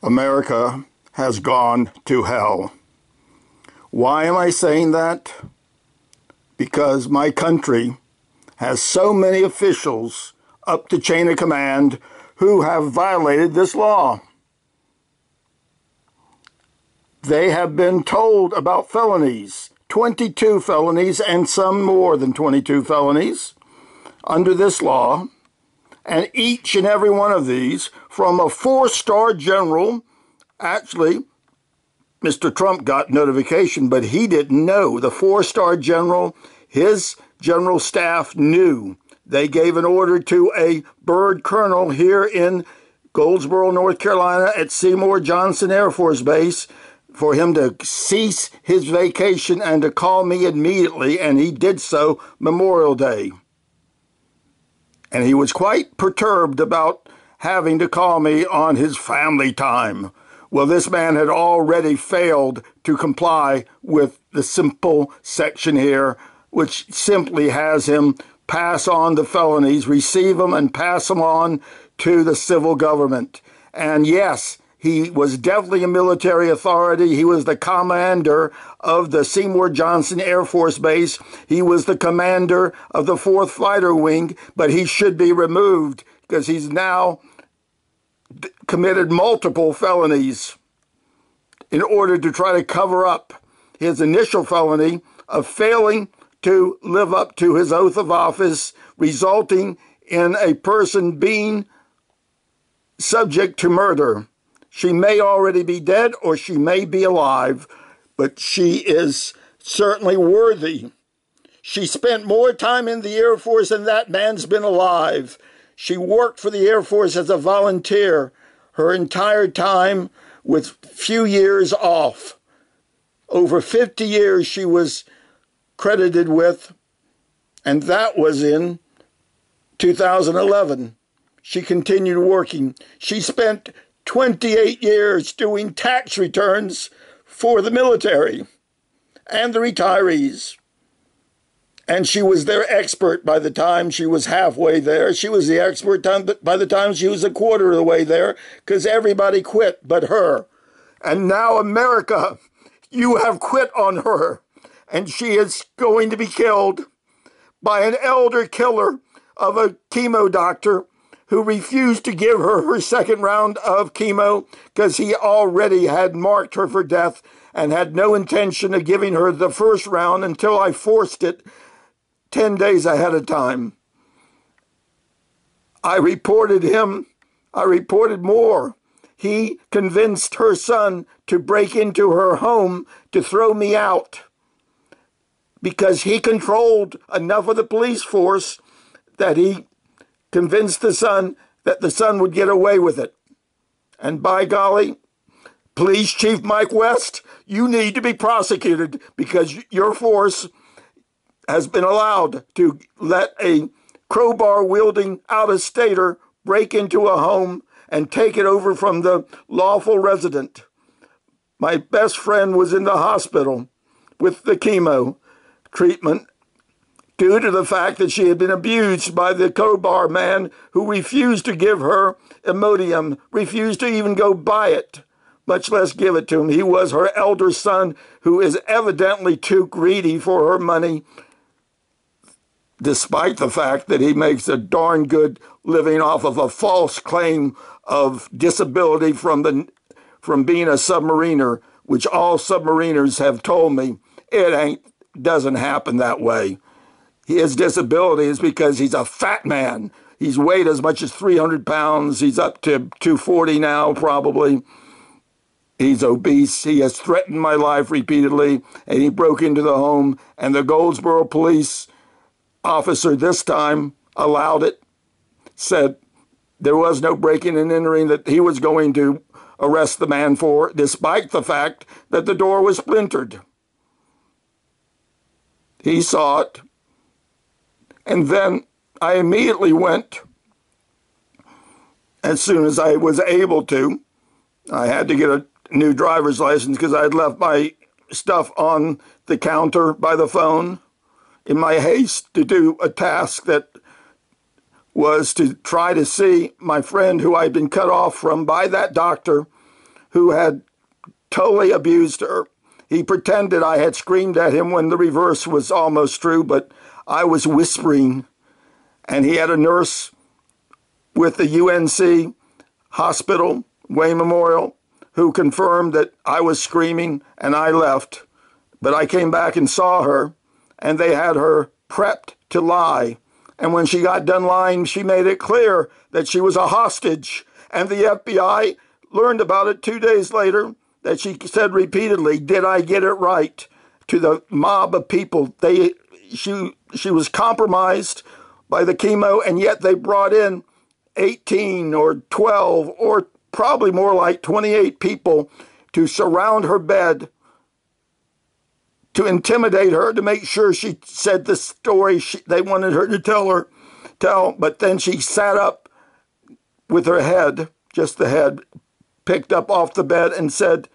America has gone to hell. Why am I saying that? Because my country has so many officials up the chain of command who have violated this law. They have been told about felonies, 22 felonies and some more than 22 felonies under this law. And each and every one of these, from a 4-star general, actually, Mr. Trump got notification, but he didn't know. The 4-star general, his general staff knew. They gave an order to a bird colonel here in Goldsboro, North Carolina at Seymour Johnson Air Force Base for him to cease his vacation and to call me immediately, and he did so Memorial Day. And he was quite perturbed about having to call me on his family time. Well, this man had already failed to comply with the simple section here, which simply has him pass on the felonies, receive them, and pass them on to the civil government. And yes, he was definitely a military authority. He was the commander of the Seymour Johnson Air Force Base. He was the commander of the 4th Fighter Wing, but he should be removed because he's now committed multiple felonies in order to try to cover up his initial felony of failing to live up to his oath of office, resulting in a person being subject to murder. She may already be dead or she may be alive, but she is certainly worthy. She spent more time in the Air Force than that man's been alive. She worked for the Air Force as a volunteer her entire time with few years off. Over 50 years she was credited with, and that was in 2011. She continued working. She spent 28 years doing tax returns for the military and the retirees. And she was their expert by the time she was halfway there. She was the expert by the time she was a quarter of the way there, because everybody quit but her. And now America, you have quit on her. And she is going to be killed by an elder killer of a chemo doctor who refused to give her her second round of chemo because he already had marked her for death and had no intention of giving her the first round until I forced it 10 days ahead of time. I reported him. I reported more. He convinced her son to break into her home to throw me out because he controlled enough of the police force that he convinced the son that the son would get away with it. And by golly, Police Chief Mike West, you need to be prosecuted because your force has been allowed to let a crowbar-wielding out-of-stater break into a home and take it over from the lawful resident. My best friend was in the hospital with the chemo treatment due to the fact that she had been abused by the crowbar man who refused to give her Imodium, refused to even go buy it, much less give it to him. He was her elder son who is evidently too greedy for her money, despite the fact that he makes a darn good living off of a false claim of disability from being a submariner, which all submariners have told me doesn't happen that way. His disability is because he's a fat man. He's weighed as much as 300 pounds. He's up to 240 now, probably. He's obese. He has threatened my life repeatedly, and he broke into the home, and the Goldsboro police officer this time allowed it, said there was no breaking and entering that he was going to arrest the man for, despite the fact that the door was splintered. He saw it. And then I immediately went, as soon as I was able to. I had to get a new driver's license because I had left my stuff on the counter by the phone in my haste to do a task that was to try to see my friend who I'd been cut off from by that doctor who had totally abused her. He pretended I had screamed at him when the reverse was almost true, but I was whispering. And he had a nurse with the UNC hospital, Wayne Memorial, who confirmed that I was screaming, and I left. But I came back and saw her, and they had her prepped to lie. And when she got done lying, she made it clear that she was a hostage. And the FBI learned about it 2 days later, that she said repeatedly, "Did I get it right?" to the mob of people. She was compromised by the chemo, and yet they brought in 18 or 12 or probably more like 28 people to surround her bed, to intimidate her, to make sure she said the story they wanted her to tell. But then she sat up with her head, just the head, picked up off the bed and said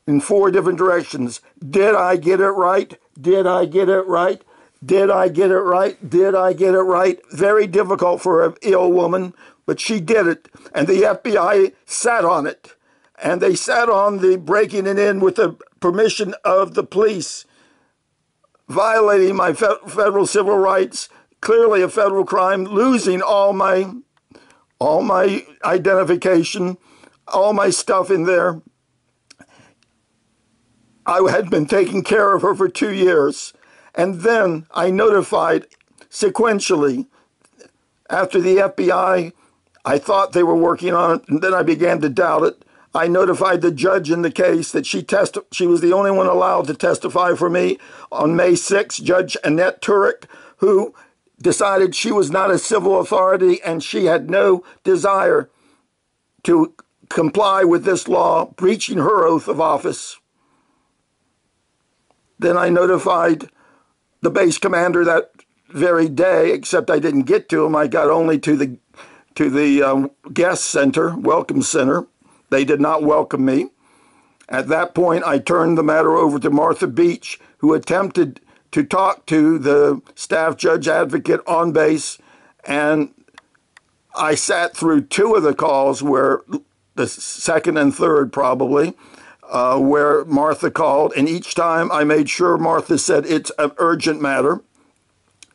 in 4 different directions, "Did I get it right? Did I get it right? Did I get it right? Did I get it right?" Very difficult for an ill woman, but she did it. And the FBI sat on it. And they sat on the breaking it in with the permission of the police, violating my federal civil rights, clearly a federal crime, losing all my identification, all my stuff in there. I had been taking care of her for 2 years. And then I notified sequentially, after the FBI, I thought they were working on it, and then I began to doubt it. I notified the judge in the case that she was the only one allowed to testify for me. On May 6th, Judge Annette Turek, who decided she was not a civil authority and she had no desire to comply with this law, breaching her oath of office. Then I notified the base commander that very day, except I didn't get to him. I got only to the guest center, welcome center. They did not welcome me. At that point, I turned the matter over to Martha Beach, who attempted to talk to the staff judge advocate on base, and I sat through 2 of the calls, where the second and third probably, where Martha called, and each time I made sure Martha said it's an urgent matter,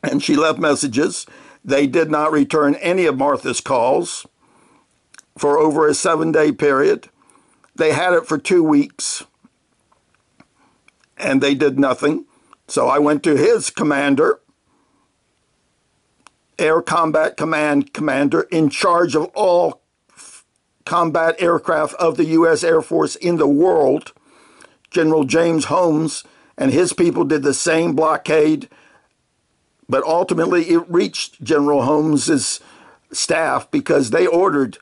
and she left messages. They did not return any of Martha's calls for over a 7-day period. They had it for 2 weeks, and they did nothing. So I went to his commander, Air Combat Command commander, in charge of all combat aircraft of the U.S. Air Force in the world, General James Holmes, and his people did the same blockade. But ultimately, it reached General Holmes's staff because they ordered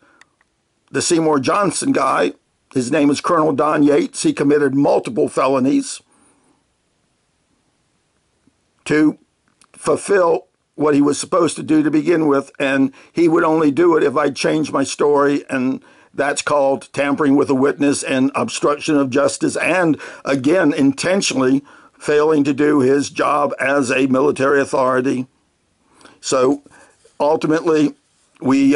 the Seymour Johnson guy, his name is Colonel Don Yates, he committed multiple felonies, to fulfill what he was supposed to do to begin with, and he would only do it if I changed my story, and that's called tampering with a witness and obstruction of justice, and again, intentionally failing to do his job as a military authority. So ultimately, we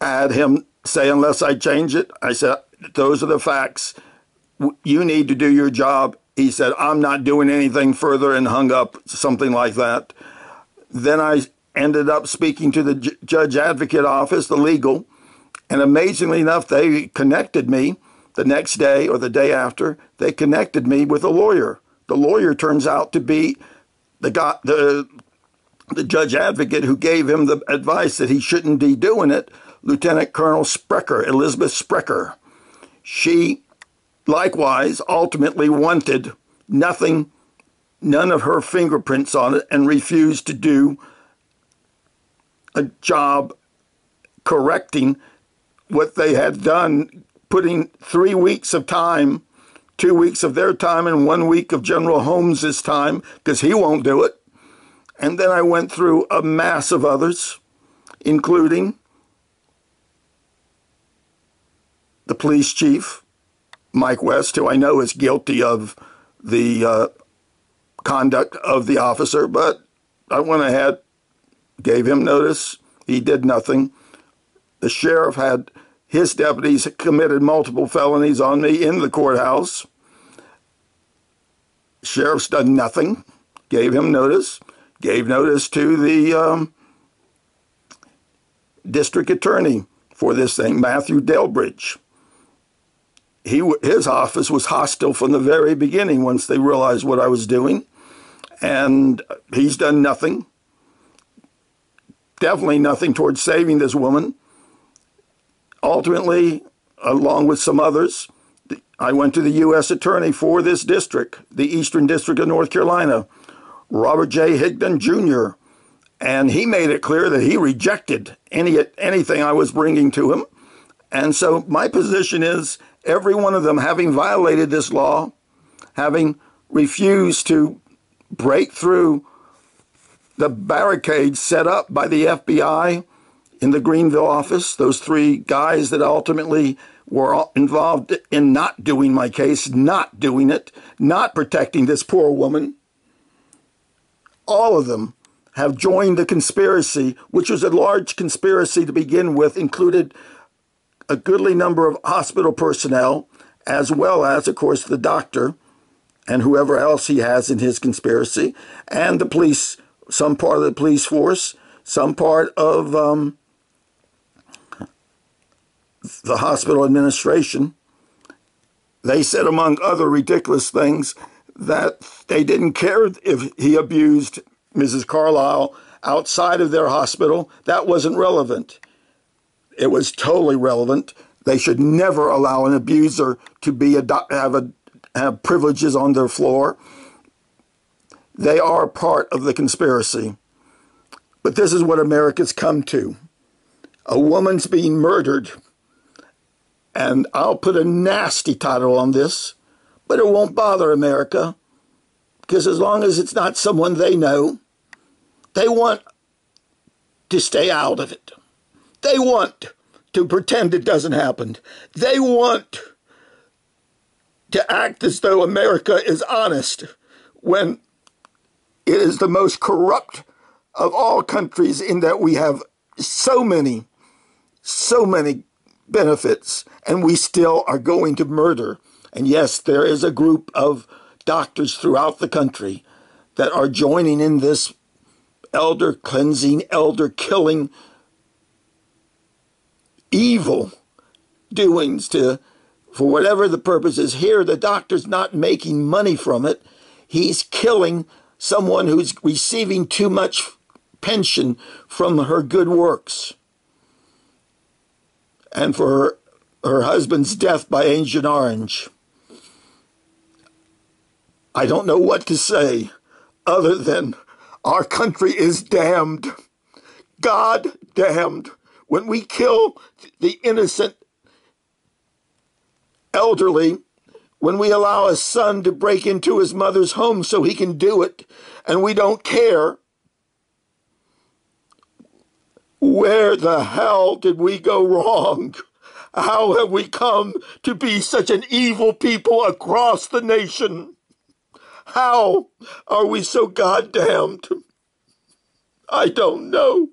had him say, unless I change it, I said, those are the facts. You need to do your job. He said, I'm not doing anything further, and hung up, something like that. Then I ended up speaking to the judge advocate office, the legal, and amazingly enough, they connected me the next day or the day after. They connected me with a lawyer. The lawyer turns out to be the judge advocate who gave him the advice that he shouldn't be doing it, Lieutenant Colonel Sprecher, Elizabeth Sprecher. She likewise ultimately wanted nothing, none of her fingerprints on it, and refused to do a job correcting what they had done, putting 3 weeks of time, 2 weeks of their time and 1 week of General Holmes's time, because he won't do it. And then I went through a mass of others, including the police chief, Mike West, who I know is guilty of the conduct of the officer, but I went ahead, gave him notice. He did nothing. The sheriff had His deputies committed multiple felonies on me in the courthouse. Sheriff's done nothing, gave him notice, gave notice to the district attorney for this thing, Matthew Delbridge. His office was hostile from the very beginning once they realized what I was doing, and he's done nothing, definitely nothing towards saving this woman. Ultimately, along with some others, I went to the U.S. attorney for this district, the Eastern District of North Carolina, Robert J. Higdon, Jr., and he made it clear that he rejected anything I was bringing to him. And so my position is every one of them, having violated this law, having refused to break through the barricades set up by the FBI in the Greenville office, those three guys that ultimately were involved in not doing my case, not doing it, not protecting this poor woman. All of them have joined the conspiracy, which was a large conspiracy to begin with, included a goodly number of hospital personnel, as well as, of course, the doctor and whoever else he has in his conspiracy, and the police, some part of the police force, some part of the hospital administration. They said, among other ridiculous things, that they didn't care if he abused Mrs. Carlisle outside of their hospital. That wasn't relevant. It was totally relevant. They should never allow an abuser to be have privileges on their floor. They are part of the conspiracy. But this is what America's come to. A woman's being murdered. And I'll put a nasty title on this, but it won't bother America, because as long as it's not someone they know, they want to stay out of it. They want to pretend it doesn't happen. They want to act as though America is honest when it is the most corrupt of all countries, in that we have so many benefits, and we still are going to murder. And yes, there is a group of doctors throughout the country that are joining in this elder cleansing, elder killing, evil doings for whatever the purpose is. Here, the doctor's not making money from it. He's killing someone who's receiving too much pension from her good works. And for her husband's death by Agent Orange. I don't know what to say other than our country is damned. God damned. When we kill the innocent elderly, when we allow a son to break into his mother's home so he can do it, and we don't care, where the hell did we go wrong? How have we come to be such an evil people across the nation? How are we so goddamned? I don't know.